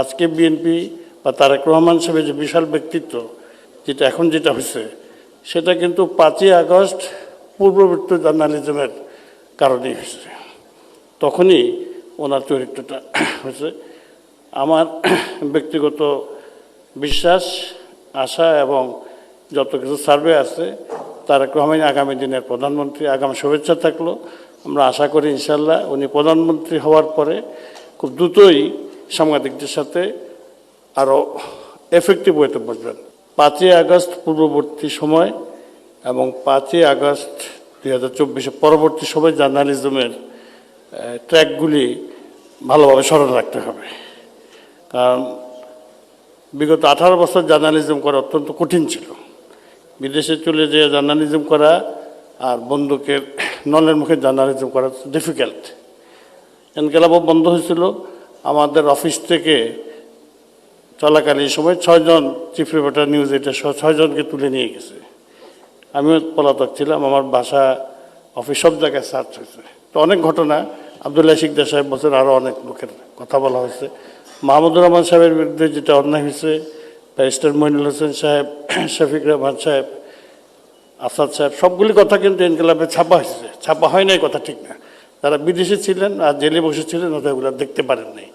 আজকে বিএনপি বা তারেক রহমান সাহেবের যে বিশাল ব্যক্তিত্ব যেটা এখন যেটা হয়েছে সেটা কিন্তু 5ই আগস্ট পূর্ববর্তী জার্নালিজমের কারণেই হয়েছে। তখনই ওনার চরিত্রটা হয়েছে। আমার ব্যক্তিগত বিশ্বাস, আশা এবং যত কিছু সার্ভে আছে, তারেক রহমান আগামী দিনের প্রধানমন্ত্রী। আগামী শুভেচ্ছা থাকলো। আমরা আশা করি ইনশাল্লাহ উনি প্রধানমন্ত্রী হওয়ার পরে খুব দ্রুতই সাংবাদিকদের সাথে আরও এফেক্টিভ ওয়েতে বসবেন। 5ই আগস্ট পূর্ববর্তী সময় এবং 5ই আগস্ট 2024 পরবর্তী সময় জার্নালিজমের ট্র্যাকগুলি ভালোভাবে স্মরণ রাখতে হবে। কারণ বিগত 18 বছর জার্নালিজম করা অত্যন্ত কঠিন ছিল। বিদেশে চলে যেয়ে জার্নালিজম করা আর বন্দুকের নলের মুখে জার্নালিজম করা ডিফিকাল্ট। এনকেলাবও বন্ধ হয়েছিল। আমাদের অফিস থেকে চলাকালীন সময় 6 জন চিফ রিপোর্টার নিউজ এটা 6 জনকে তুলে নিয়ে গেছে। আমিও পলাতক ছিলাম। আমার বাসা, অফিস সব জায়গায় সার্চ হয়েছে। তো অনেক ঘটনা, আবদুল্লাহ শিকদার সাহেব বছর আরও অনেক লোকের কথা বলা হয়েছে। মাহমুদুর রহমান সাহেবের বিরুদ্ধে যেটা অন্যায় হয়েছে, ব্যারিস্টার মইনুল হোসেন সাহেব, শফিক রহমান সাহেব, আসাদ সাহেব, সবগুলি কথা কিন্তু এনকেলাবে ছাপা হয়েছে। ছাপা হয় নাই, কথা ঠিক না। যারা বিদেশে ছিলেন আর জেলে বসেছিলেন ওটা ওগুলো দেখতে পারেন নাই।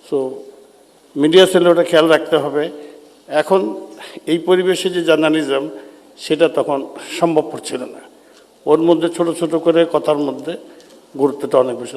সো মিডিয়া সেলে ওটা খেয়াল রাখতে হবে। এখন এই পরিবেশে যে জার্নালিজম সেটা তখন সম্ভবপর ছিল না। ওর মধ্যে ছোট ছোট করে কথার মধ্যে গুরুত্বটা অনেক বেশি।